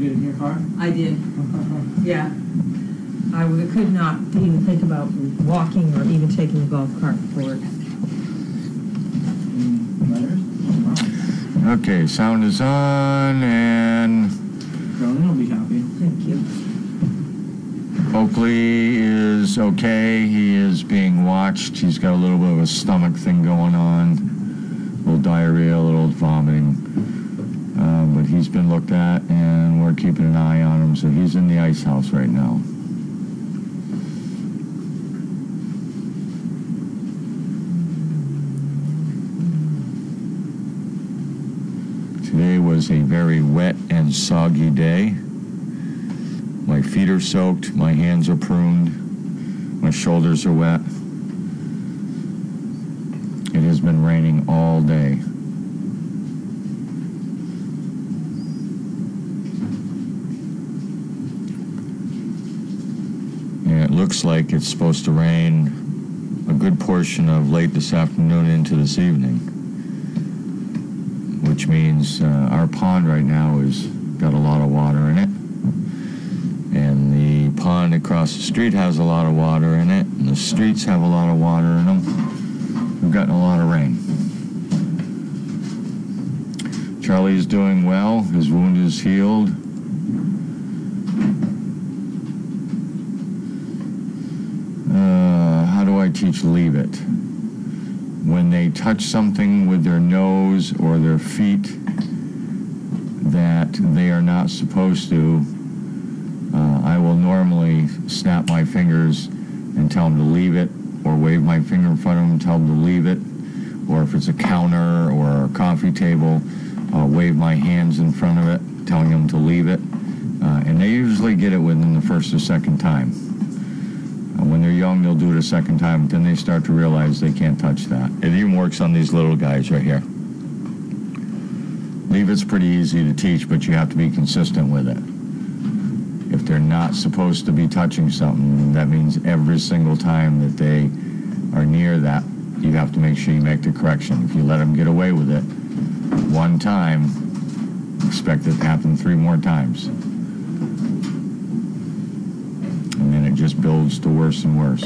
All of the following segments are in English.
get in your car? I did. Yeah. I could not even think about walking or even taking the golf cart forward. Okay, sound is on, and Carlene will be happy. Thank you. Oakley is okay. He is being watched. He's got a little bit of a stomach thing going on, a little diarrhea, a little vomiting. But he's been looked at, and we're keeping an eye on him, so he's in the ice house right now. Today was a very wet and soggy day. My feet are soaked, my hands are pruned, my shoulders are wet. It has been raining all day. And it looks like it's supposed to rain a good portion of late this afternoon into this evening, which means our pond right now has got a lot of water in it. And the pond across the street has a lot of water in it, and the streets have a lot of water in them. We've gotten a lot of rain. Charlie's doing well. His wound is healed. How do I teach leave it? When they touch something with their nose or their feet that they are not supposed to, I will normally snap my fingers and tell them to leave it, or wave my finger in front of them and tell them to leave it. Or if it's a counter or a coffee table, I'll wave my hands in front of it, telling them to leave it. And they usually get it within the first or second time. When they're young, they'll do it a second time, but then they start to realize they can't touch that. It even works on these little guys right here. Leave it's pretty easy to teach, but you have to be consistent with it. If they're not supposed to be touching something, that means every single time that they are near that, you have to make sure you make the correction. If you let them get away with it one time, expect it to happen 3 more times. And then it just builds to worse and worse.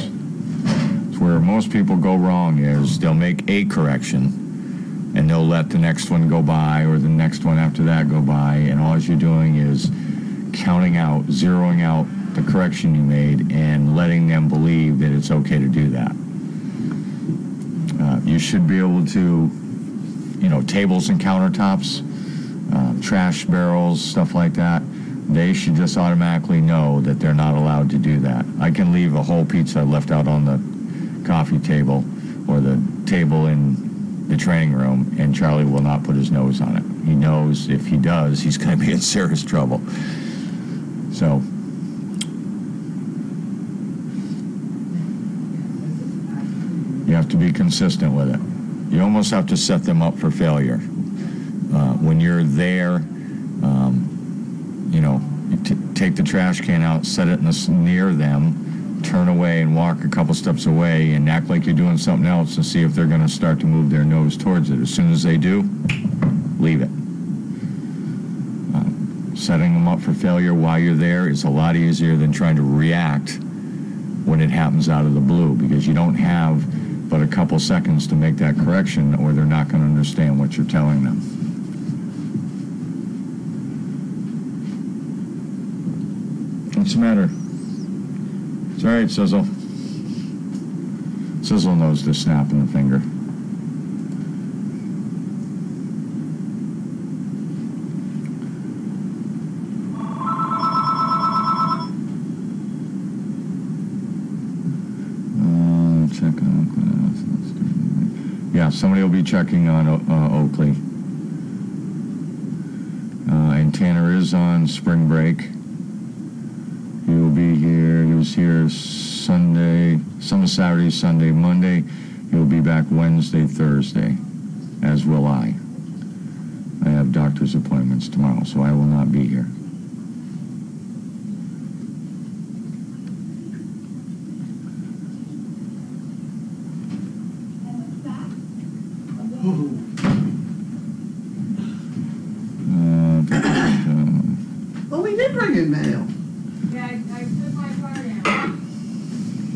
It's where most people go wrong is they'll make a correction and they'll let the next one go by or the next one after that go by, and all you're doing is counting out, zeroing out the correction you made and letting them believe that it's okay to do that. You should be able to, tables and countertops, trash barrels, stuff like that, they should just automatically know that they're not allowed to do that. I can leave a whole pizza left out on the coffee table or the table in the training room, and Charlie will not put his nose on it. He knows if he does, he's going to be in serious trouble. So, you have to be consistent with it. You almost have to set them up for failure. When you're there, you take the trash can out, set it near them, turn away and walk a couple steps away and act like you're doing something else and see if they're going to start to move their nose towards it. As soon as they do, leave it. Setting them up for failure while you're there is a lot easier than trying to react when it happens out of the blue, because you don't have but a couple seconds to make that correction, or they're not going to understand what you're telling them. What's the matter? It's all right, Sizzle. Sizzle knows the snap in the finger. Check on Oakley. Yeah, somebody will be checking on Oakley. And Tanner is on spring break. He will be here. He was here Sunday, some Saturday, Sunday, Monday. He will be back Wednesday, Thursday, as will I. I have doctor's appointments tomorrow, so I will not be here. Oh, we you did bring in mail. Yeah, I put my car down.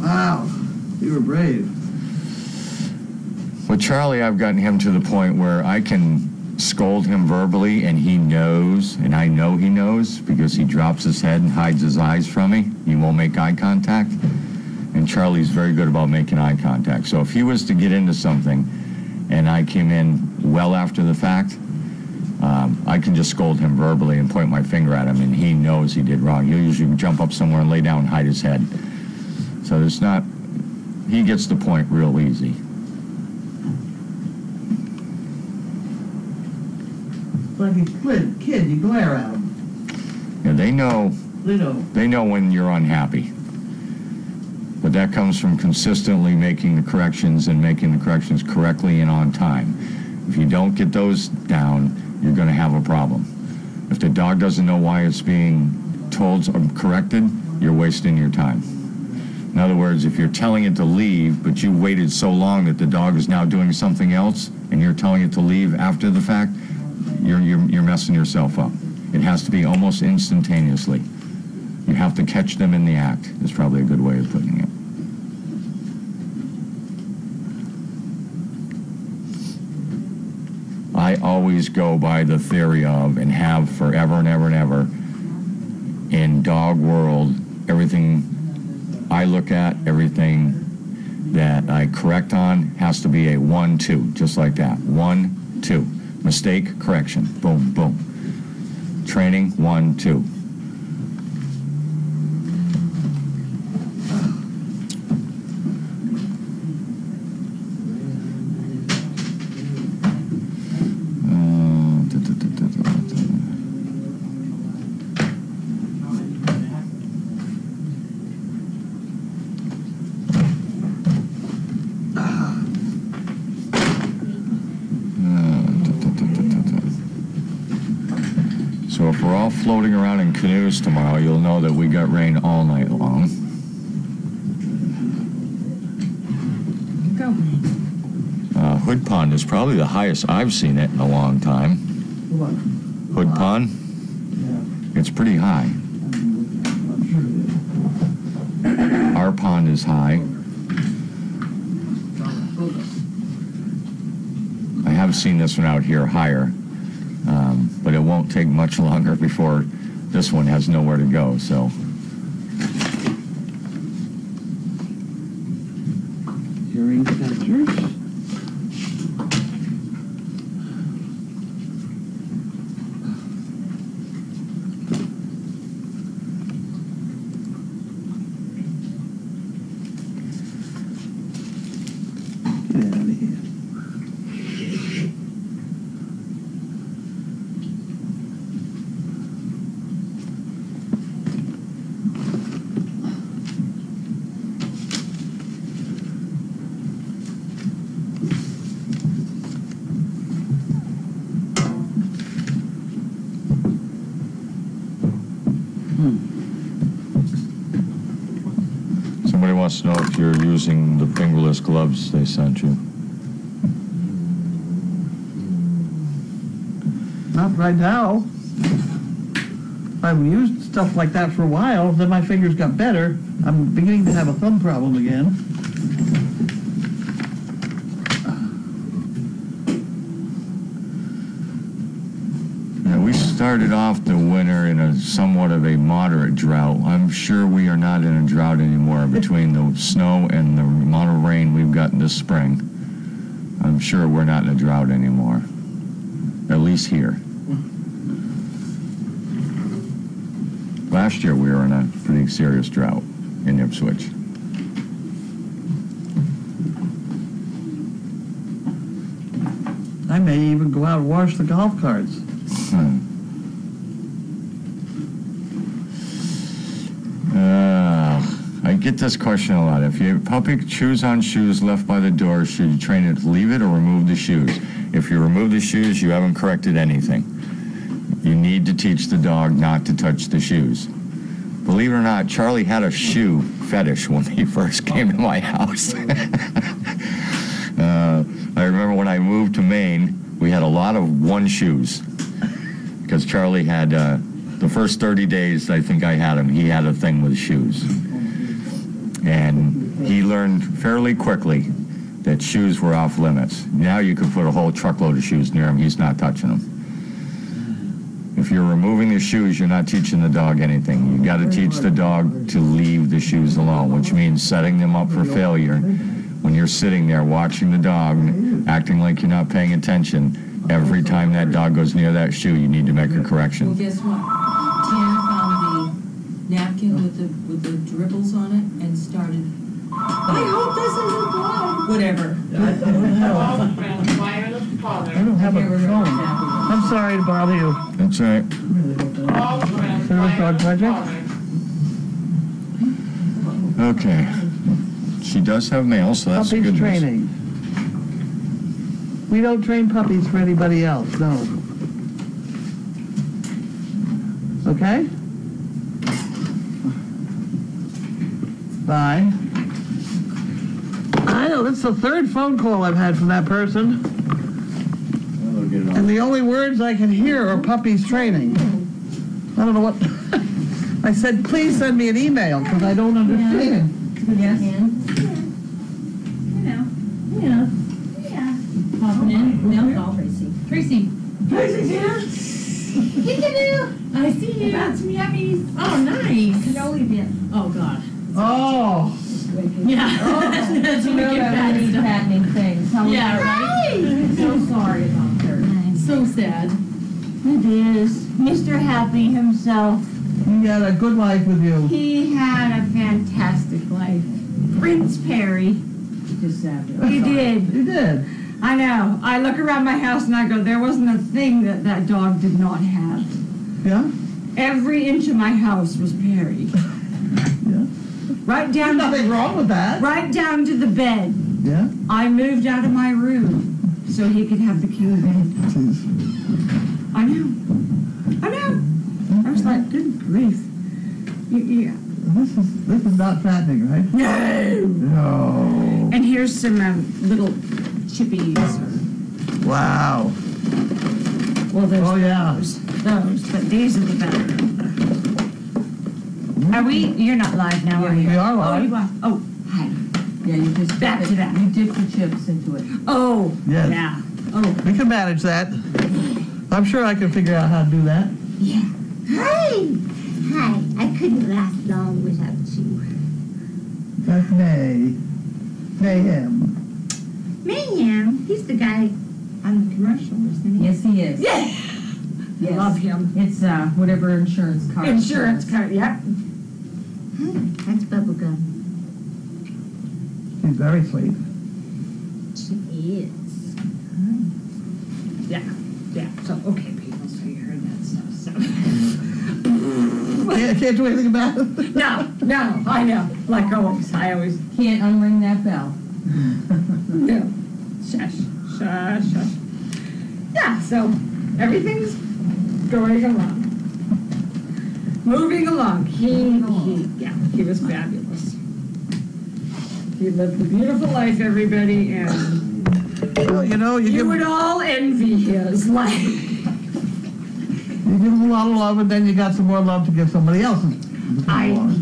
Wow, you were brave. With Charlie, I've gotten him to the point where I can scold him verbally, and he knows, and I know he knows, because he drops his head and hides his eyes from me. He won't make eye contact. And Charlie's very good about making eye contact. So if he was to get into something and I came in well after the fact, I can just scold him verbally and point my finger at him, and he knows he did wrong. He'll usually jump up somewhere and lay down and hide his head. So there's not, he gets the point real easy. Like a kid, you glare at them. Yeah, they know when you're unhappy. But that comes from consistently making the corrections and making the corrections correctly and on time. If you don't get those down, you're going to have a problem. If the dog doesn't know why it's being told or corrected, you're wasting your time. In other words, if you're telling it to leave, but you waited so long that the dog is now doing something else, and you're telling it to leave after the fact, you're messing yourself up. It has to be almost instantaneously. You have to catch them in the act, is probably a good way of putting it. I always go by the theory of, and have forever and ever and ever, in dog world, everything I look at, everything that I correct on has to be a 1-2, just like that. 1-2. Mistake, correction. Boom, boom. Training, 1-2. So if we're all floating around in canoes tomorrow, you'll know that we got rain all night long. Go. Hood Pond is probably the highest I've seen it in a long time. What? Hood Pond? Yeah. It's pretty high. Our pond is high. I have seen this one out here higher. But it won't take much longer before this one has nowhere to go, so. Hearing sensors. Get out of here. Somebody wants to know if you're using the fingerless gloves they sent you. Not right now. I've used stuff like that for a while, then my fingers got better. I'm beginning to have a thumb problem again. Yeah, we started off the winter in a somewhat of a moderate drought. I'm sure we are not in a drought anymore between the snow and the amount of rain we've gotten this spring. I'm sure we're not in a drought anymore, at least here. Last year we were in a pretty serious drought in Ipswich. I may even go out and wash the golf carts. I get this question a lot. If you have puppy chews on shoes left by the door, should you train it to leave it or remove the shoes? If you remove the shoes, you haven't corrected anything. You need to teach the dog not to touch the shoes. Believe it or not, Charlie had a shoe fetish when he first came to my house. I remember when I moved to Maine, we had a lot of one shoes because Charlie had the first 30 days I think I had him, he had a thing with shoes. And he learned fairly quickly that shoes were off limits. Now you could put a whole truckload of shoes near him, he's not touching them. If you're removing the shoes, you're not teaching the dog anything. You got to teach the dog to leave the shoes alone, which means setting them up for failure. When you're sitting there watching the dog, acting like you're not paying attention, every time that dog goes near that shoe, you need to make a Well, correction. guess what? Tana found the napkin with the dribbles on it and started. I hope this isn't blood. Whatever. I don't have a phone. I'm sorry to bother you. That's right. Service Dog Project? Okay. She does have mail, so that's Puppies good news. training. We don't train puppies for anybody else, no. Okay? Bye. I know, this is the third phone call I've had from that person. And the only words I can hear are puppies training. I don't know what. I said, please send me an email, because I don't understand. Yes. Yeah. Popping in. Now call Tracy. Tracy's here. I see you. Got some yummies. Oh, nice. Cannoli dip. Oh, God. Oh. Yeah. That's You know wicked that bad really stuff. fattening things. How was Yeah, that? right? So sorry about her. So sad. It is. Mr. Happy himself. He had a good life with you. He had a fantastic life. Prince Perry. Just sad. He did. He did. I know. I look around my house and I go, there wasn't a thing that that dog did not have. Yeah? Every inch of my house was Perry. Yeah. Right There's down nothing to wrong with that. right down to the bed. Yeah? I moved out of my room so he could have the king bed. Jeez. I know. I was like, good grief. Yeah. This is not fattening, right? No. No. And here's some little chippies. Wow. Well, there's Oh, yeah. those, but these are the better. Are we? You're not live now, are you? We are Oh, live. you are. Oh, hi. Yeah, you just Back to that. You dipped the chips into it. Oh, Yes. yeah. Oh, We can manage that. I'm sure I can figure out how to do that. yeah. Hi! Hi, I couldn't last long without you. That's May. Mayhem. Mayhem, he's the guy on the commercial, isn't he? Yes, he is. Yeah. Yes. Love him. It's whatever insurance card. Insurance card, yep. Hi, that's bubblegum. She's very sweet. She is. Yeah. So, okay, people, so you heard that stuff, so. Can't do anything about it. No, I know. Like always, I always, Can't unring that bell. no. Shush. Yeah, so everything's going along. Moving along. He was fabulous. He lived a beautiful life, everybody, and Well, you know, you would all envy his life. you give them a lot of love, and then you got some more love to give somebody else.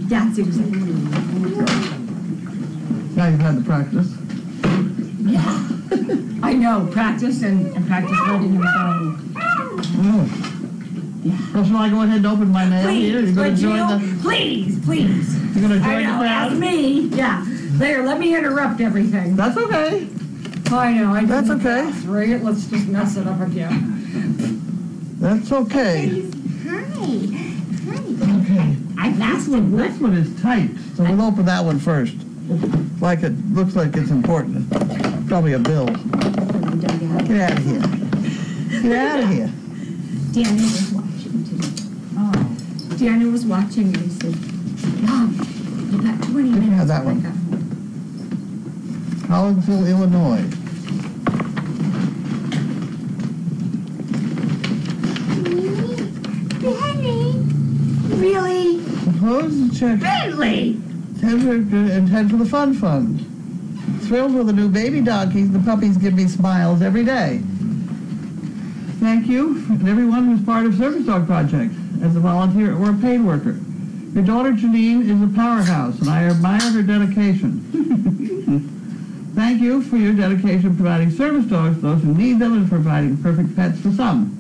That's exactly. Now you've had the practice. Yeah. I know, practice and practice letting him go. Oh. Well, shall I go ahead and open my mail here? You're going to join the. Please. You're going to I join the know, crowd. ask me. Yeah. There, let me interrupt everything. That's okay. I know, I That's didn't okay. ask, right? Let's just mess it up again. That's okay. Hi. Okay. I lasted, but This one is tight, so we'll open that one first. Like it looks like it's important. Probably a bill. Get out of here. Get out of here. Daniel was watching today. Oh. Daniel was watching and he said, Mom, you got 20 minutes. have that when I one. got home." Collinsville, Illinois. Really? Suppose to check Bentley! 10 for the Fun Fund. Thrilled with the new baby donkeys. The puppies give me smiles every day. Thank you and everyone who's part of Service Dog Project. as a volunteer or a paid worker. Your daughter Janine is a powerhouse, and I admire her dedication. Thank you for your dedication providing service dogs to those who need them and providing perfect pets for some.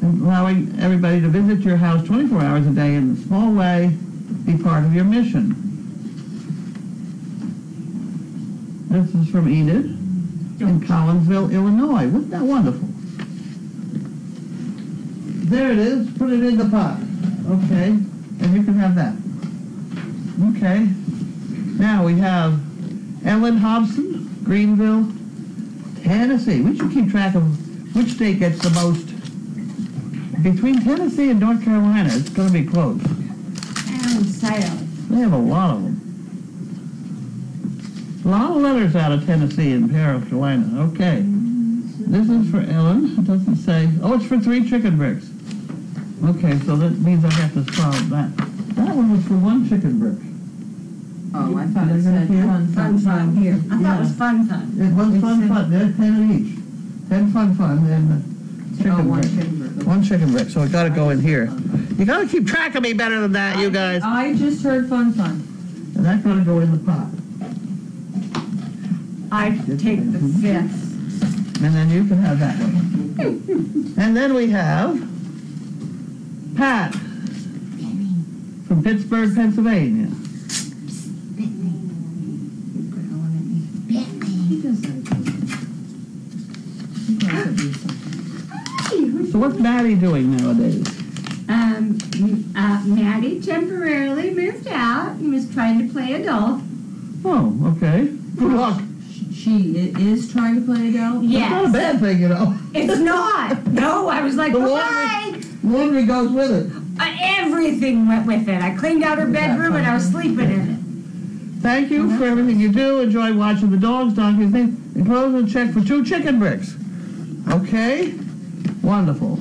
And allowing everybody to visit your house 24 hours a day in a small way, be part of your mission. This is from Enid in Collinsville, Illinois. Wasn't that wonderful? There it is. Put it in the pot. Okay. And you can have that. Okay. Now we have Ellen Hobson, Greenville, Tennessee. We should keep track of which state gets the most. Between Tennessee and North Carolina, it's going to be close. And sales. They have a lot of them. A lot of letters out of Tennessee and North Carolina. Okay. This is for Ellen. It doesn't say. Oh, it's for 3 chicken bricks. Okay, so that means I have to solve that. That one was for 1 chicken brick. Oh, I thought Did I it get said it here? fun here. I thought it was fun. It was fun. There's 10 each. 10 fun, and chicken one brick. chicken brick. 1 chicken brick, so I got to go in here. You got to keep track of me better than that, you guys. I just heard fun. And that's got to go in the pot. I take the 5th. And then you can have that one. And then we have Pat from Pittsburgh, Pennsylvania. So what's Maddie doing nowadays? Maddie temporarily moved out and was trying to play adult. Oh, okay. Good luck. She is trying to play adult? Yes. It's not a bad thing, you know. It's not. No, I was like, The bye. laundry goes with it. Everything went with it. I cleaned out her bedroom and I was sleeping in it. Thank you for everything you do. Enjoy watching the dogs, donkeys, things. Enclose a check for 2 chicken bricks. Okay? Wonderful.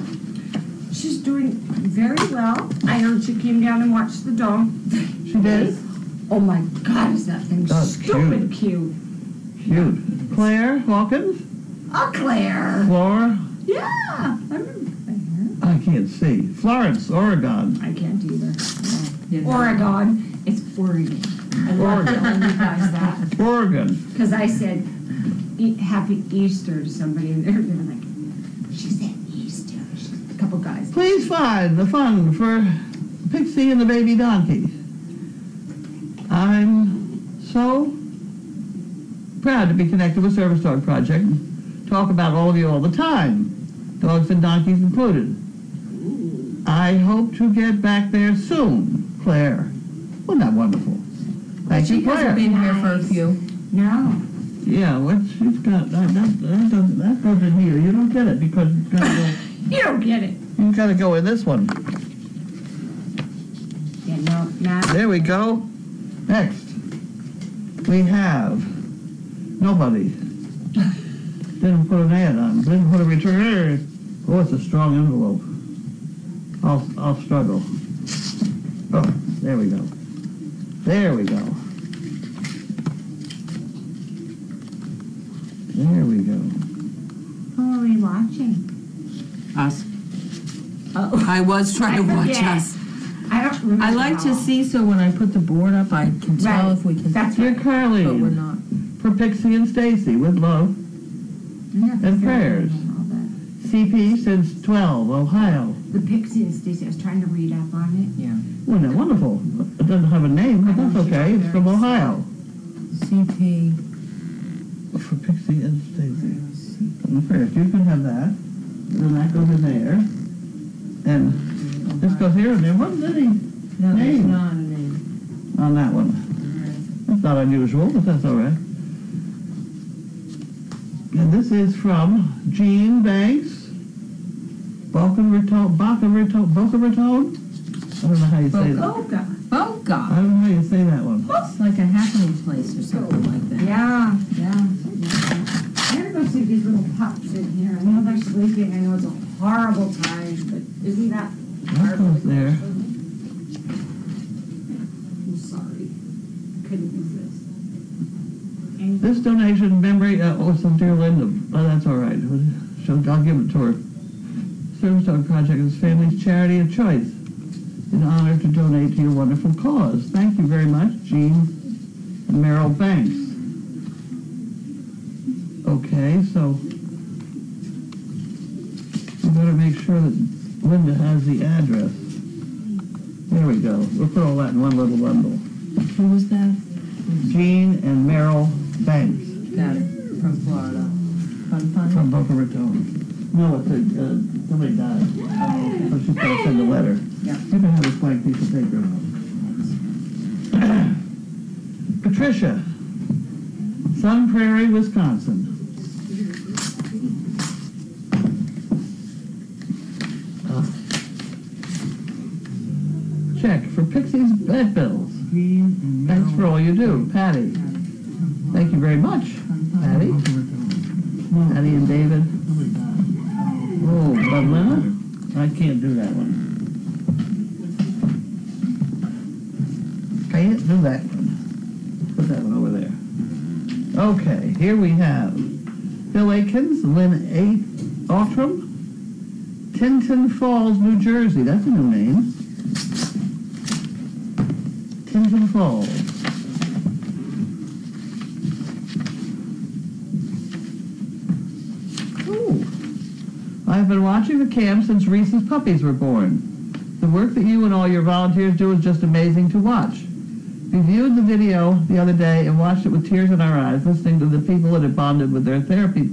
She's doing very well. I heard she came down and watched the dog. She did? Oh my God, is that thing That's stupid cute. Cute. Claire Hawkins? Oh, Claire. Flora? Yeah. I remember her. I can't see. Florence, Oregon. I can't either. Yeah, Oregon. It's Oregon. I love telling you guys that. Oregon. Because I said Happy Easter to somebody and they're like, she said Easter. A couple guys. Please find the fund for Pixie and the baby donkey. I'm so proud to be connected with Service Dog Project. Talk about all of you all the time, dogs and donkeys included. I hope to get back there soon, Claire. Wasn't that wonderful? Thank you, She Claire. hasn't been here for a few. No. Yeah, what she's got, that goes in here. You don't get it because it's got to go, You don't get it. you got to go in this one. Yeah, no, not. There we go. Next, we have nobody. Didn't put an ad on. Didn't put a return. Oh, it's a strong envelope. I'll struggle. Oh, there we go. There we go. There we go. Who are we watching? Us. Oh, I was trying to watch forget. us. I don't remember. I like to all. see so when I put the board up, I can tell Right. if we can. That's Dear But we're Carlene, not. for Pixie and Stacy, with love, and prayers. CP since 12, Ohio. The Pixie and Stacy, I was trying to read up on it. Yeah. Wasn't that wonderful? It doesn't have a name, but that's okay. It's from Ohio. CP. For Pixie and Stacy. And prayers. You can have that. And then that goes in there. And this goes here and there. What's any No, Name. it's not a name. on that one? That's not unusual, but that's all right. And this is from Jean Banks. Boca Raton? I don't know how you say that. Boca. I Boca. don't know how you say that one. It's like a happening place or something like that. Yeah. Yeah. I gotta go see these little pups in here. I know they're sleeping. I know it's a horrible time, but isn't that That goes there. I'm sorry. Couldn't resist. This donation memory, it's from dear Linda. Oh, that's all right. I'll give it to her. Service Dog Project is family's charity of choice. in honor to donate to your wonderful cause. Thank you very much, Jean and Merrill Banks. Okay, so we better make sure that Linda has the address. There we go. We'll put all that in one little bundle. Who was that? Jean and Merrill Banks. Got it. From Florida. Fun. From Boca Raton. No, it's somebody died. So she's got to send a letter. Yeah. You can have a blank piece of paper. Patricia, Sun Prairie, Wisconsin. Check for Pixie's vet bills. Thanks for all you do, Patty. Thank you very much, Patty. Patty and David. Oh, Budlina? I can't do that one. Can't do that one. Put that one over there. Okay, here we have Bill Akins, Lynn Outram, Tinton Falls, New Jersey. That's a new name. Tinton Falls. I've been watching the camp since Reese's puppies were born. The work that you and all your volunteers do is just amazing to watch. We viewed the video the other day and watched it with tears in our eyes, listening to the people that have bonded with their therapy,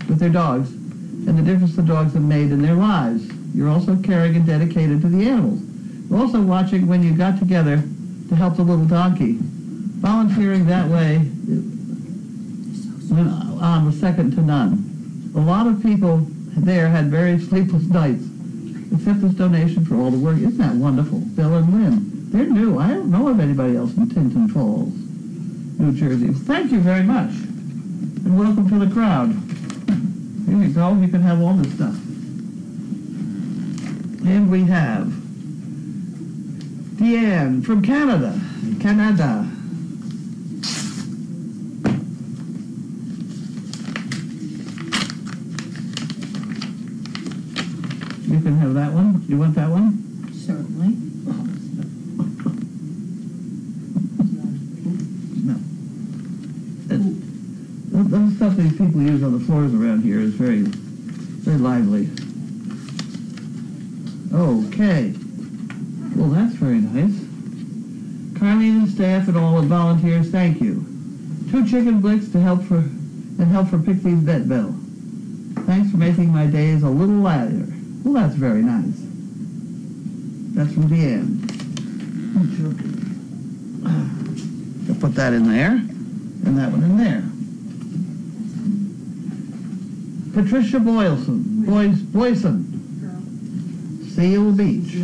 with their dogs, and the difference the dogs have made in their lives. You're also caring and dedicated to the animals. We're also watching when you got together to help the little donkey. Volunteering that way was second to none. A lot of people there had very sleepless nights. Accept this donation for all the work. Isn't that wonderful? Bill and Lynn. They're new. I don't know of anybody else in Tinton Falls, New Jersey. Thank you very much. And welcome to the crowd. Here you go. You can have all this stuff. And we have Deanne from Canada. You can have that one. You want that one? Certainly. No. The stuff these people use on the floors around here is very, very lively. Okay. Well, that's very nice. Carlene and staff and all the volunteers, thank you. 2 chicken blicks to help for Pixie's vet bill. Thanks for making my days a little lighter. Well, that's very nice. That's from Deanne. I'll put that in there, and that one in there. Patricia Boyson, Seal Beach.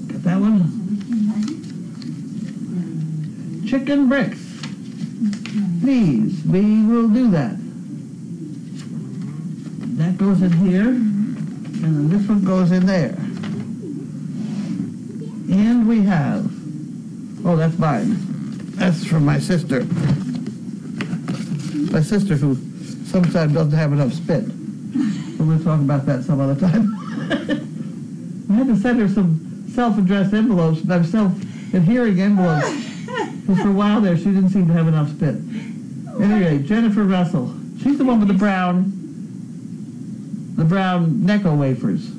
Got that one? Chicken bricks. Please, we will do that. That goes in here, and then this one goes in there. And we have, oh, that's mine. That's from my sister. My sister who sometimes doesn't have enough spit. But we'll talk about that some other time. I had to send her some self-addressed envelopes, self-adhering envelopes. Because for a while there, she didn't seem to have enough spit. Anyway, Jennifer Russell. She's the one with the brown Necco wafers.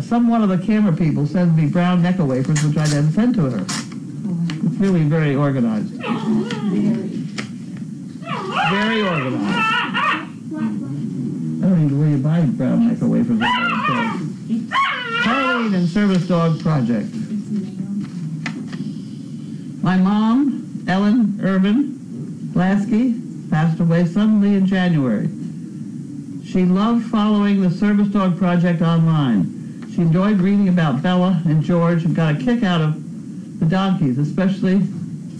Some one of the camera people sends me brown Necco wafers, which I then send to her. It's really very organized. Very organized. I don't even know where you buy brown Necco wafers. Carlene and Service Dog Project. My mom, Ellen Irvin Lasky, passed away suddenly in January. She loved following the Service Dog Project online. She enjoyed reading about Bella and George and got a kick out of the donkeys, especially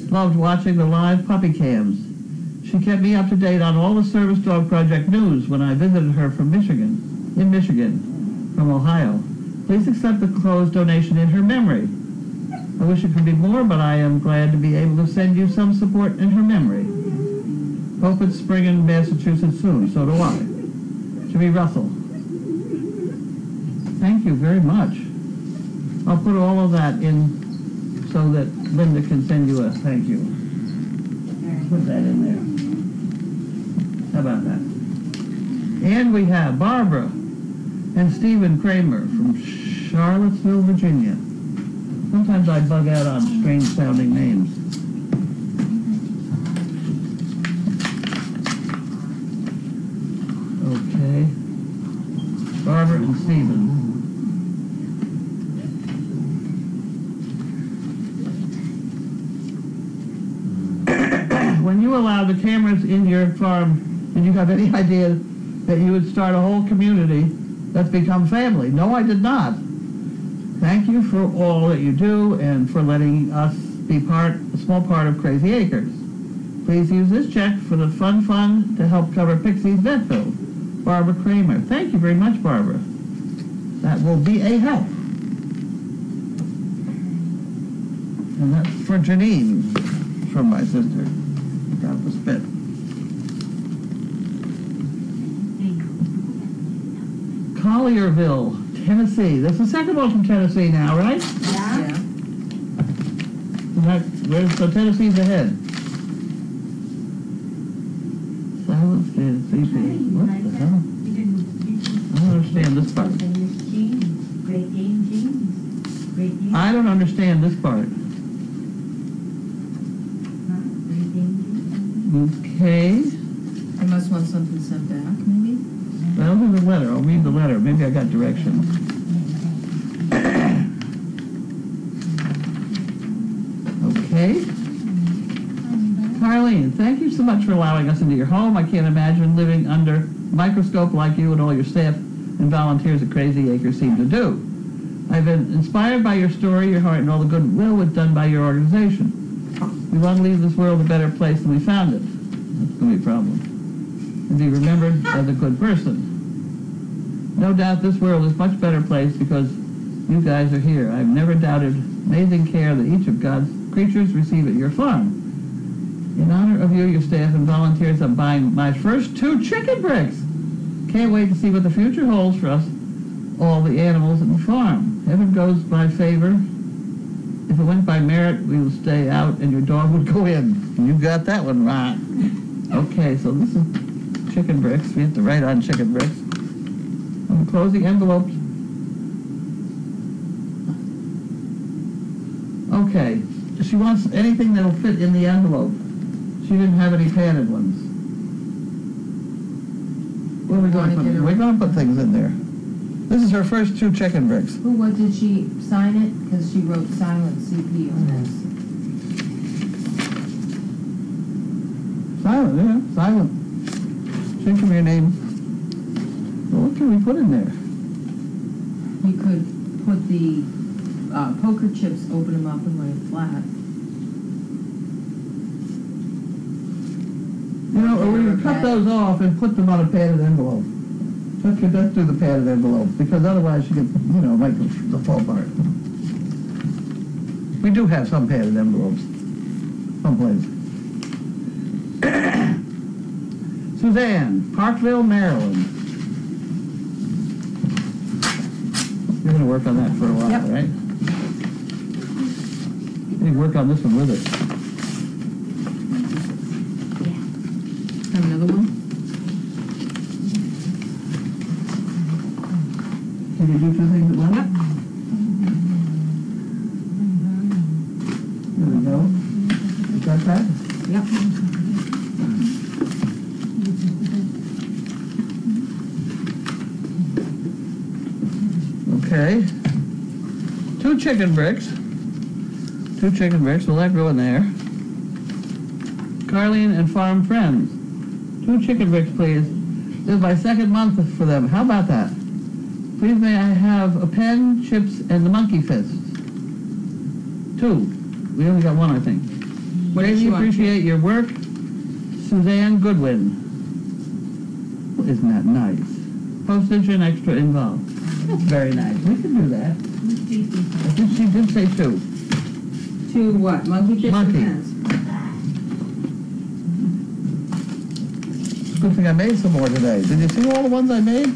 loved watching the live puppy cams. She kept me up to date on all the Service Dog Project news when I visited her from Michigan, from Ohio. Please accept the closed donation in her memory. I wish it could be more, but I am glad to be able to send you some support in her memory. Hope it's spring in Massachusetts soon. So do I. Jimmy Russell. Thank you very much. I'll put all of that in so that Linda can send you a thank you. Put that in there. How about that? And we have Barbara and Stephen Kramer from Charlottesville, Virginia. Sometimes I bug out on strange sounding names. Okay. Barbara and Stephen. When you allowed the cameras in your farm, did you have any idea that you would start a whole community that's become family? No, I did not. Thank you for all that you do and for letting us be a small part of Crazy Acres. Please use this check for the fund to help cover Pixie's vet bill. Barbara Kramer. Thank you very much, Barbara. That will be a help. And that's for Janine from my sister. Got the spit. Collierville, Tennessee. That's the second one from Tennessee now, right? Yeah. So Tennessee's ahead. Silence is CP. What the hell? I don't understand this part. I don't understand this part. Okay. I must want something sent back, maybe? Well, here's the letter. I'll read the letter. Maybe I got directions. Okay. Carlene, thank you so much for allowing us into your home. I can't imagine living under a microscope like you and all your staff and volunteers at Crazy Acres seem to do. I've been inspired by your story, your heart, and all the goodwill done by your organization. We want to leave this world a better place than we found it. That's going to be a problem. And be remembered as a good person. No doubt this world is a much better place because you guys are here. I've never doubted amazing care that each of God's creatures receive at your farm. In honor of you, your staff, and volunteers, I'm buying my first 2 chicken bricks. Can't wait to see what the future holds for us, all the animals in the farm. Heaven goes by favor. If it went by merit, we will stay out and your dog would go in. You got that one right. Okay, so this is chicken bricks. We have to write on chicken bricks. I'm closing envelopes. Okay, she wants anything that'll fit in the envelope. She didn't have any padded ones. What are we going to put in? We're going to put things in there. This is her first 2 chicken bricks. What did she sign it? Because she wrote silent CP on this. Silent, yeah, silent. Think of your name. Well, what can we put in there? You could put the poker chips, open them up and lay it flat. You know, or we can cut those off and put them on a padded envelope. Let's do the padded envelope, because otherwise you get, like the fall apart. We do have some padded envelopes, someplace. Suzanne, Parkville, Maryland. You're going to work on that for a while, yep. Right? You need to work on this one with it. Have another one? Can you do 2 things at once? Yep. There we go. You got that? Yep. Okay. 2 chicken bricks. 2 chicken bricks. Will that go in there? Carlene and Farm Friends. 2 chicken bricks, please. This is my 2nd month for them. How about that? Please may I have a pen, chips, and the monkey fists. 2. We only got 1, I think. Greatly appreciate your work. Suzanne Goodwin. Isn't that nice? Postage and extra involved. That's very nice. We can do that. I think she did say 2. 2 what? Monkey fists Monkey. and pens? Good thing I made some more today. Did you see all the ones I made?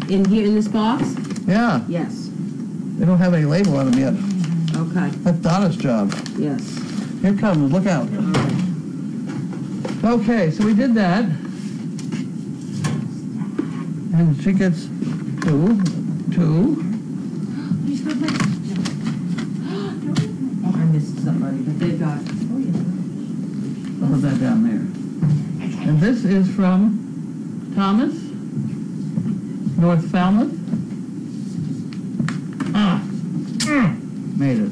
In here, in this box? Yeah. Yes. They don't have any label on them yet. Okay, That's Donna's job. yes. Here it comes. Look out. All right. Okay, so we did that. And she gets two. I missed somebody, but they got, I'll put that down there. And this is from Thomas, North Falmouth. Made it.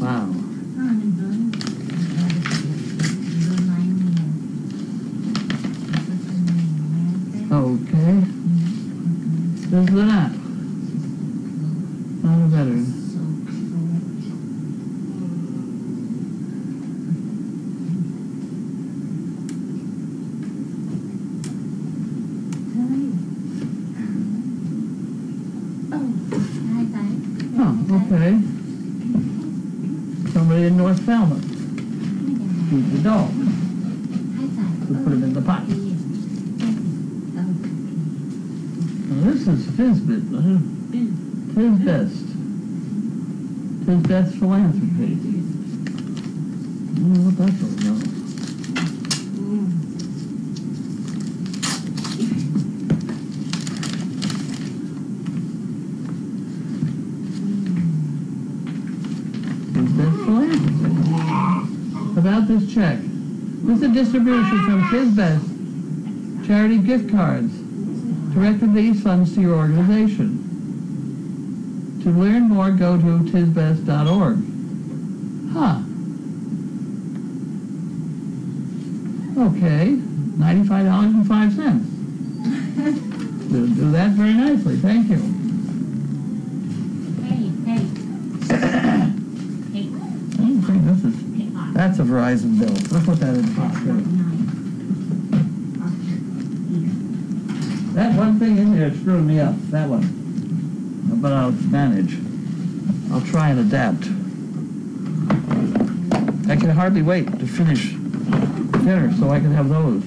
Wow. Okay. This is an app. Not a veteran. Okay. Somebody in North Falmouth. Who's the dog? We put him in the pot. Now this is Fizbit. Tis Best. Tis Best Philanthropy. I don't know what that's all about. About this check. This is a distribution from Tisbest charity gift cards directed these funds to your organization. To learn more, go to tisbest.org. Huh. Okay, $95.05. We'll do that very nicely. Thank you. I don't think this is. That's a Verizon bill. Let's put that in the box. That one thing in there screwed me up. That one. But I'll manage. I'll try and adapt. I can hardly wait to finish dinner so I can have those.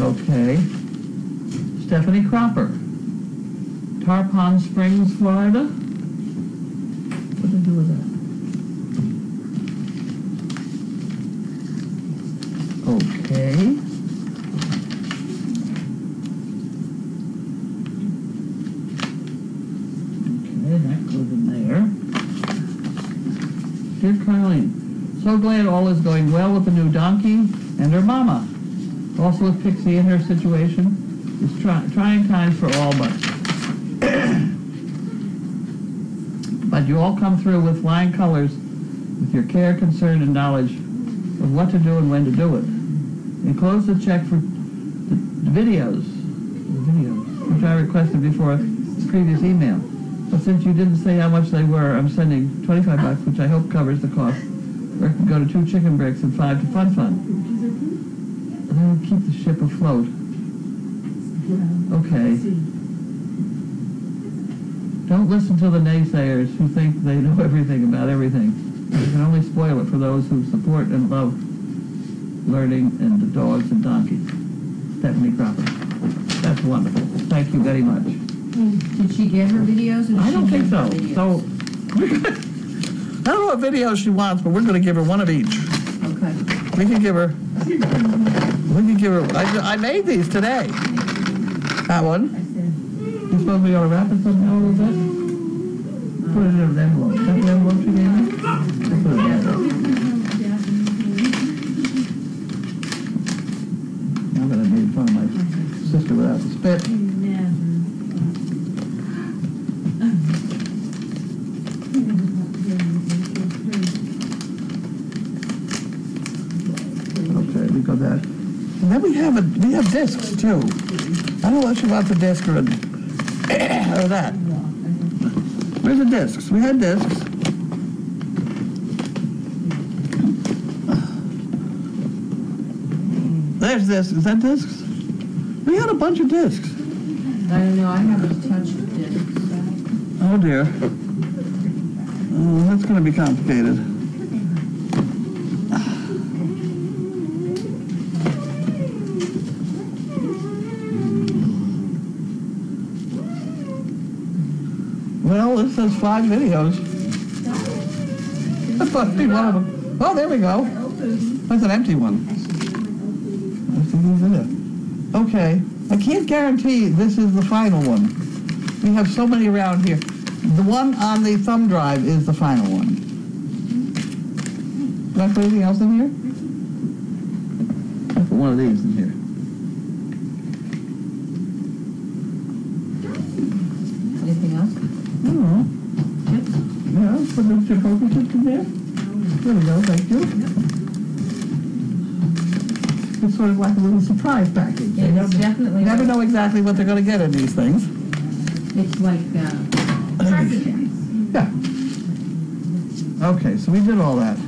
Okay. Stephanie Cropper. Tarpon Springs, Florida. What did they do with that? Okay. Okay, that goes in there. Dear Carlene, so glad all is going well with the new donkey and her mama. Also with Pixie in her situation. It's trying times for all, but you all come through with flying colors with your care, concern, and knowledge of what to do and when to do it. Enclose the check for the videos, which I requested before the previous email. But since you didn't say how much they were, I'm sending $25, which I hope covers the cost. Or it can go to 2 chicken bricks and 5 to Fun Fun. That'll keep the ship afloat. Okay. Don't listen to the naysayers who think they know everything about everything. You can only spoil it for those who support and love learning and the dogs and donkeys. Stephanie Cropper. That's wonderful. Thank you very much. Did she get her videos? Or did I don't she think get so. her videos? So, I don't know what video she wants, but we're going to give her one of each. Okay. We can give her, I made these today. That one. You supposed to be able to wrap it somehow a little bit? Put it in an envelope. Is that the envelope she gave me? I'll put it in the envelope. I'm going to make fun of my sister without the spit. Okay, we got that. And then we have discs too. I don't know if she wants a disc or that. Where's the discs? We had discs. There's discs. Is that discs? We had a bunch of discs. I don't know, I haven't touched it. Oh dear. Oh, that's going to be complicated. Well, this says 5 videos. That must be one of them. Oh, there we go. That's an empty one. That's a new video. Okay. I can't guarantee this is the final one. We have so many around here. The one on the thumb drive is the final one. Did I put anything else in here? I put one of these in here. Anything else? I don't know. Yeah, put those chip poker chips in there. There we go, thank you. It's sort of like a little surprise package. Yeah, it's definitely. You never know exactly what they're going to get in these things. It's like, presidents. Yeah. Okay, so we did all that.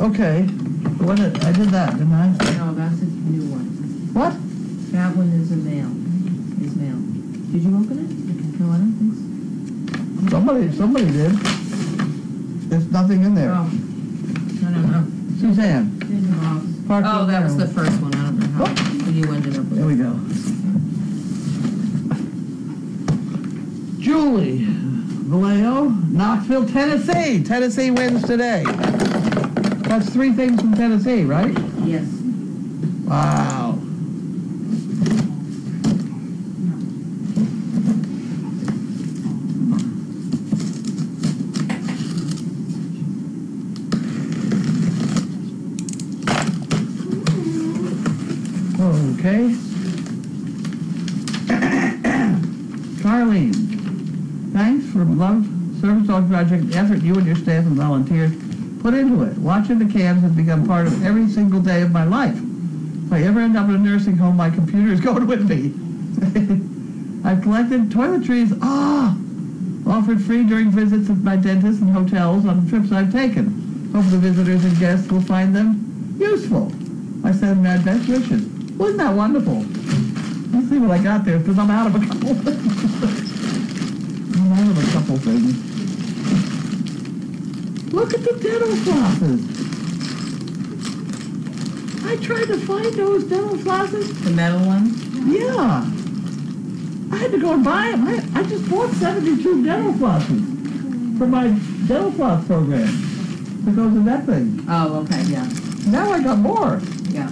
Okay, I did that, didn't I? No, that's a new one. What? That one is a mail. Is mail. Did you open it? No, I don't think so. Somebody did. There's nothing in there. Oh. No. Suzanne. Oh, that was the first one. I don't know how you ended up with There we go. Julie Vallejo, Knoxville, Tennessee. Tennessee wins today. That's 3 things from Tennessee, right? Yes. Wow. Okay. Carlene, thanks for love, service dog project, the effort you and your staff and volunteers put into it. Watching the cams has become part of every single day of my life. If I ever end up in a nursing home, my computer is going with me. I've collected toiletries, offered free during visits with my dentist and hotels on trips I've taken. Hope the visitors and guests will find them useful. I send my best wishes. Wasn't that wonderful? Let's see what I got there, because I'm out of a couple things. I'm out of a couple things. Look at the dental flosses. I tried to find those dental flosses. The metal ones? Yeah. I had to go and buy them. I just bought 72 dental flosses for my dental floss program. That goes in that thing. Oh, okay, yeah. Now I got more. Yeah.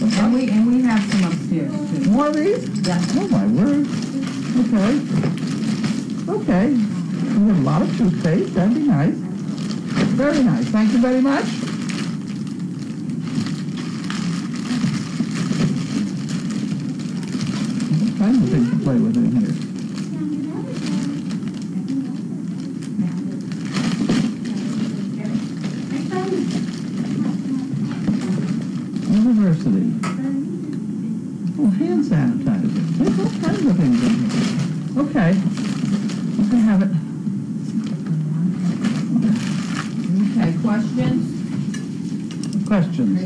And we have some upstairs too. More of these? Yeah. Oh my word. Okay. Okay. We have a lot of toothpaste. That'd be nice. Very nice. Thank you very much. All kinds of things to play with in here. University. Oh, hand sanitizer. There's all kinds of things in here. Okay. You can have it. Okay, questions? Questions?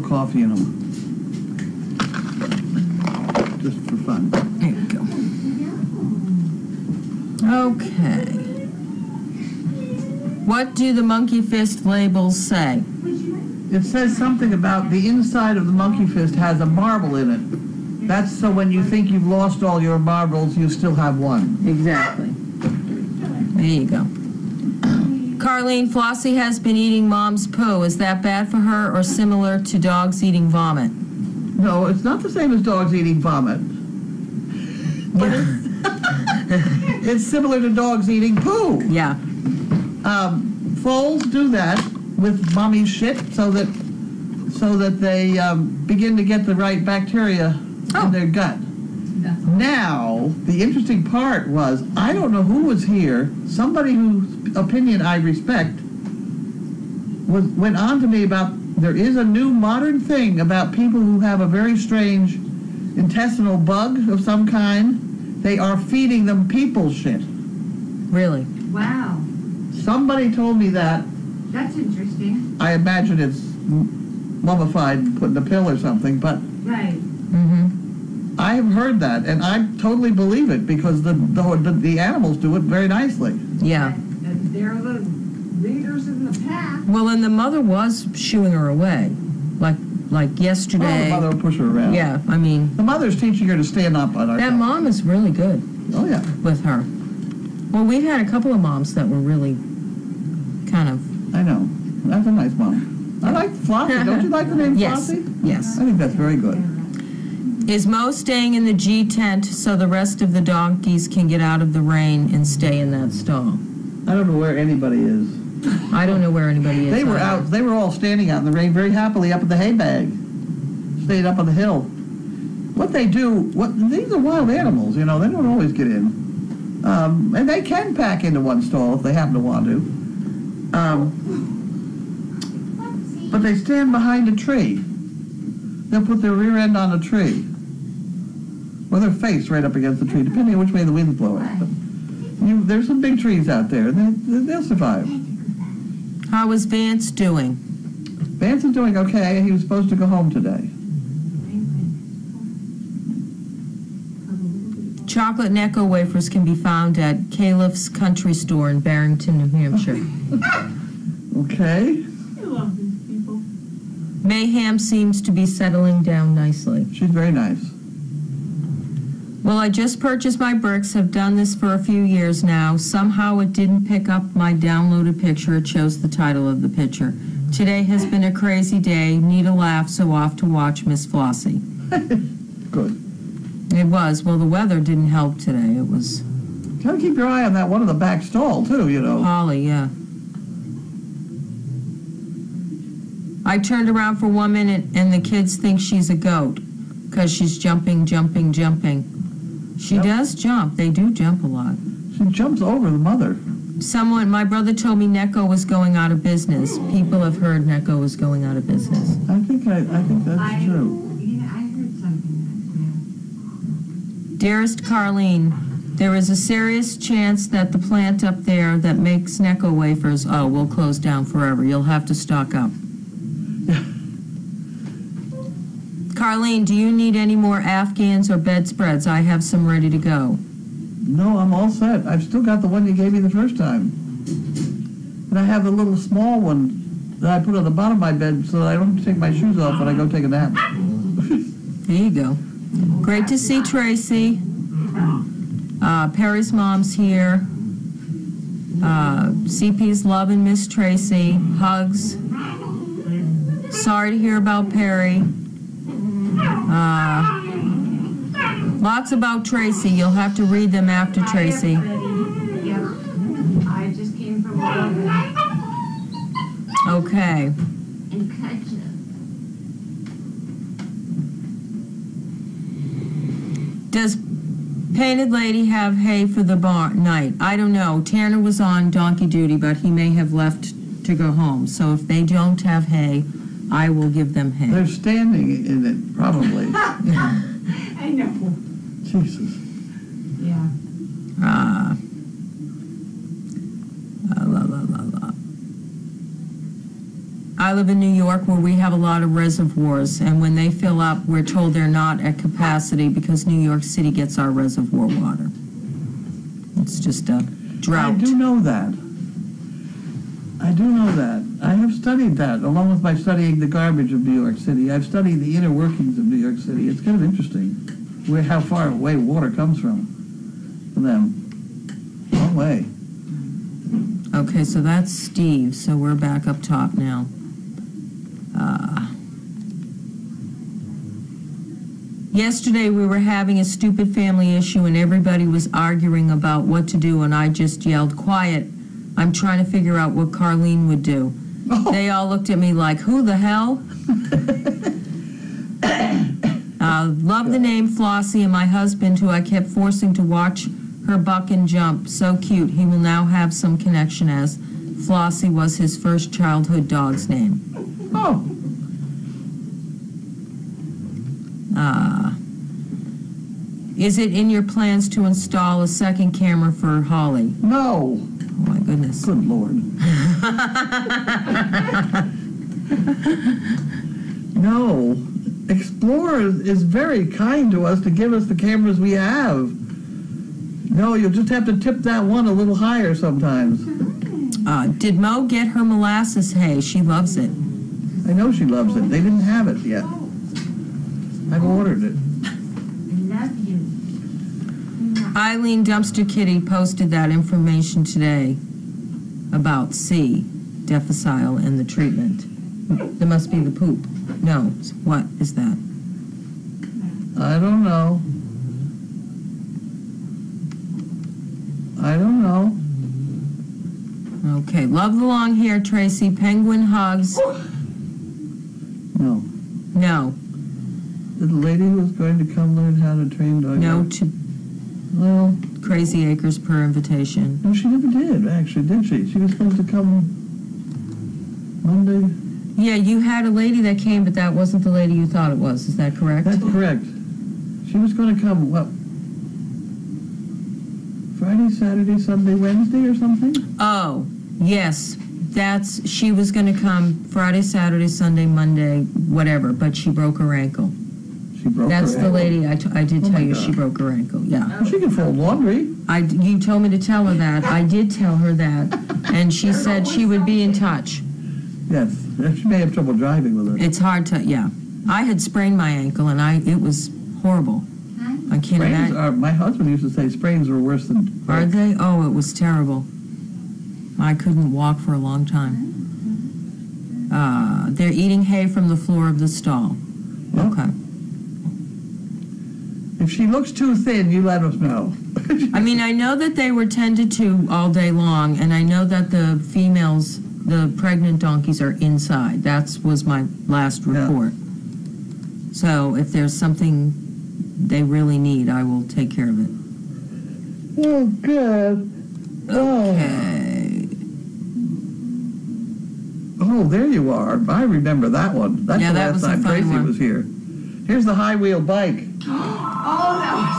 Coffee in them. Just for fun. There you go. Okay. What do the monkey fist labels say? It says something about the inside of the monkey fist has a marble in it. That's so when you think you've lost all your marbles, you still have one. Exactly. There you go. Carlene, Flossie has been eating mom's poo. Is that bad for her or similar to dogs eating vomit? No, it's not the same as dogs eating vomit. But it's similar to dogs eating poo. Yeah. Foals do that with mommy's shit so that they begin to get the right bacteria in their gut. Now, the interesting part was, I don't know who was here, somebody whose opinion I respect, went on to me about there is a new modern thing about people who have a very strange intestinal bug of some kind. They are feeding them people shit. Really? Wow. Somebody told me that. That's interesting. I imagine it's mummified, put in a pill or something, but Right. I have heard that, and I totally believe it because the animals do it very nicely. Yeah. They're the leaders in the pack. Well, and the mother was shooing her away, like yesterday. Oh, the mother will push her around. Yeah, I mean, The mother's teaching her to stand up on her. that mom is really good Oh, yeah. with her. Well, we've had a couple of moms that were really kind of... I know. That's a nice mom. I like Flossie. Don't you like the name Yes, Flossie? yes. I think that's very good. Is Mo staying in the G tent so the rest of the donkeys can get out of the rain and stay in that stall? I don't know where anybody is. I don't know where anybody is. They were either. out. They were all standing out in the rain very happily up at the hay bag. Stayed up on the hill. What they do, these are wild animals, you know, they don't always get in. And they can pack into one stall if they happen to want to. But they stand behind a tree. They'll put their rear end on a tree. Or their face right up against the tree, depending on which way the wind's blowing. But there's some big trees out there. They'll survive. How is Vance doing? Vance is doing okay. He was supposed to go home today. Chocolate Necco wafers can be found at Caliph's Country Store in Barrington, New Hampshire. Okay. I love these people. Mayhem seems to be settling down nicely. She's very nice. Well, I just purchased my bricks, have done this for a few years now. Somehow it didn't pick up my downloaded picture. It shows the title of the picture. Today has been a crazy day. Need a laugh, so off to watch Miss Flossie. Good. It was. Well, the weather didn't help today. It was Gotta keep your eye on that one in the back stall, too, you know. Holly, yeah. I turned around for 1 minute and the kids think she's a goat because she's jumping. She Yep. does jump. They do jump a lot. She jumps over the mother. My brother told me Necco was going out of business. People have heard Necco was going out of business. I think that's true. Yeah, I heard something. Dearest Carlene, there is a serious chance that the plant up there that makes Necco wafers, will close down forever. You'll have to stock up. Carlene, do you need any more Afghans or bedspreads? I have some ready to go. No, I'm all set. I've still got the one you gave me the first time. And I have the little small one that I put on the bottom of my bed so that I don't have to take my shoes off when I go take a nap. There you go. Great to see Tracy. Perry's mom's here. CP's loving Miss Tracy. Hugs. Sorry to hear about Perry. Lots about Tracy. You'll have to read them after Tracy. Yep. I just came from Okay. and ketchup. Does Painted Lady have hay for the night? I don't know. Tanner was on donkey duty, but he may have left to go home. So if they don't have hay, I will give them hay. They're standing in it, probably. I know. Jesus. Yeah. I live in New York where we have a lot of reservoirs, and when they fill up, we're told they're not at capacity because New York City gets our reservoir water. It's just a drought. I do know that. I have studied that, along with my studying the garbage of New York City. I've studied the inner workings of New York City. It's kind of interesting how far away water comes from them. Long way. Okay, so that's Steve, so we're back up top now. Yesterday we were having a stupid family issue and everybody was arguing about what to do, and I just yelled, "Quiet, I'm trying to figure out what Carlene would do." They all looked at me like, who the hell? Love the name Flossie, and my husband, who I kept forcing to watch her buck and jump. So cute. He will now have some connection, as Flossie was his first childhood dog's name. Oh. Is it in your plans to install a second camera for Holly? No. Oh, my goodness. Good Lord. No. Explorer is very kind to us to give us the cameras we have. No, you'll just have to tip that one a little higher sometimes. Did Mo get her molasses hay? She loves it. I know she loves it. They didn't have it yet. I've ordered it. I love you. Eileen Dumpster Kitty posted that information today about C, Defacile, and the treatment. There must be the poop. No, what is that? I don't know. I don't know. Okay, love the long hair, Tracy. Penguin hugs. No. No. The lady who was going to come learn how to train dogs. No to Well, Crazy Acres per invitation. no, she never did, actually, did she? She was supposed to come Monday. Yeah, you had a lady that came, but that wasn't the lady you thought it was. Is that correct? That's correct. She was going to come, what, Friday, Saturday, Sunday, Wednesday or something? Oh, yes. She was going to come Friday, Saturday, Sunday, Monday, whatever, but she broke her ankle. She broke That's her the ankle. lady I did Oh tell my you God. she broke her ankle. Yeah. Well, she can fold laundry. You told me to tell her that. I did tell her that, and she said she would be in touch. Yes, she may have trouble driving with it. It's hard to, yeah. I had sprained my ankle, and it was horrible. I can't Sprains imagine. are, my husband used to say sprains were worse than Are breaks. they? Oh, it was terrible. I couldn't walk for a long time. They're eating hay from the floor of the stall. Yeah. Okay. If she looks too thin, you let us know. I mean, I know that they were tended to all day long, and I know that the females, the pregnant donkeys, are inside. That was my last Yeah. report. So if there's something they really need, I will take care of it. Oh, good. Okay. Oh, there you are. I remember that one. That's Yeah, the that last was a time fun Tracy one. was here. Here's the high wheel bike. Oh, that was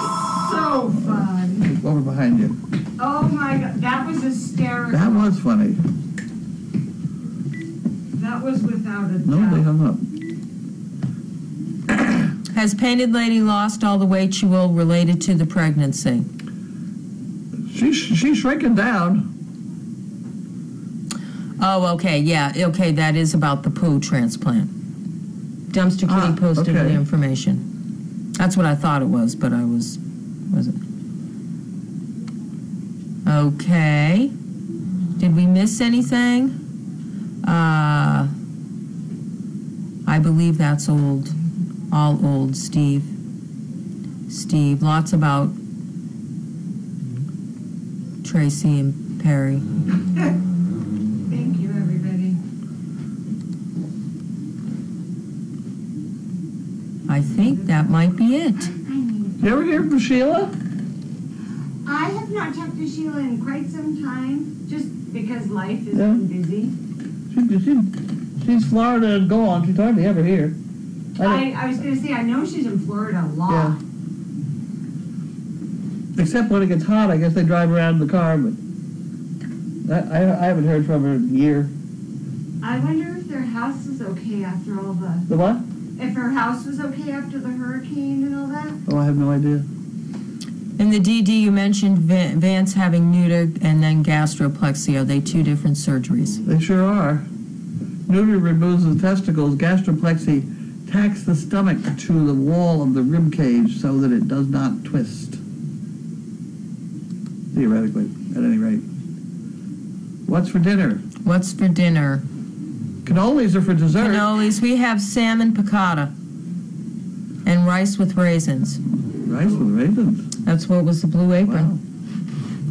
so fun. It's over behind you. Oh my God, that was hysterical. That was funny. That was without a doubt. No, they hung up. Has Painted Lady lost all the weight she will related to the pregnancy? She's shrinking down. Oh, okay, yeah, okay, that is about the poo transplant. Dumpster Kitty posted okay. the information. That's what I thought it was, but I wasn't. Okay. Did we miss anything? I believe that's old. All old, Steve. Steve, lots about Tracy and Perry. Thank you, everybody. I think that might be it. You ever hear from Sheila? I have not talked to Sheila in quite some time, just because life has Yeah. been busy. She's Florida and gone. She's hardly ever here. I was going to say, I know she's in Florida a lot. Yeah. Except when it gets hot, I guess they drive around in the car, but I haven't heard from her in a year. I wonder if their house is okay after all the... The what? If her house was okay after the hurricane and all that? Oh, I have no idea. In the DD, you mentioned Vance having neuter and then gastroplex. Are they two different surgeries? They sure are. Neuter removes the testicles. Gastroplexy tacks the stomach to the wall of the rib cage so that it does not twist. Theoretically, at any rate. What's for dinner? What's for dinner? Cannolis are for dessert. Cannolis. We have salmon piccata and rice with raisins. Rice with raisins. That's what was the Blue Apron.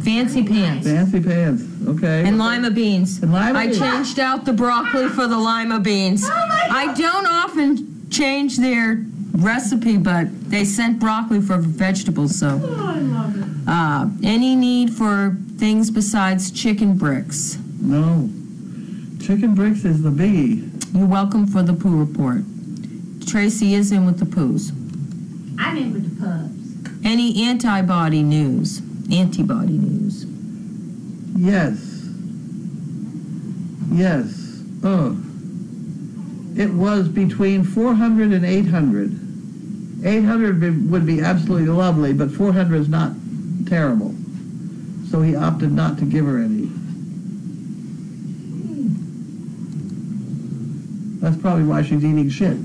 Fancy pants. Fancy pants. Okay. And lima beans. And lima beans. I changed out the broccoli for the lima beans. I don't often change their recipe, but they sent broccoli for vegetables, so. Oh, I love it. Any need for things besides chicken bricks? No. Chicken bricks is the biggie. You're welcome for the poo report. Tracy is in with the poos. I'm in with the pubs. Any antibody news? Antibody news. Yes. Yes. Oh. It was between 400 and 800. 800 would be absolutely lovely, but 400 is not terrible. So he opted not to give her any. That's probably why she's eating shit.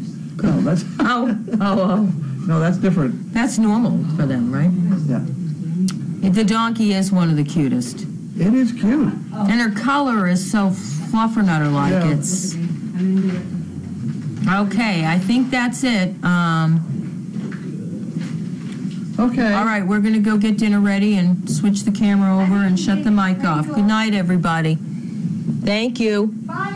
No, that's Oh, no, that's different. that's normal for them, right? Yeah, The donkey is one of the cutest. it is cute. And her color is so fluffernutter-like. Yeah. It's I'm into it. okay. I think that's it. Okay. All right, we're gonna go get dinner ready and switch the camera over and shut the mic off. Good night, everybody. Thank you. Bye.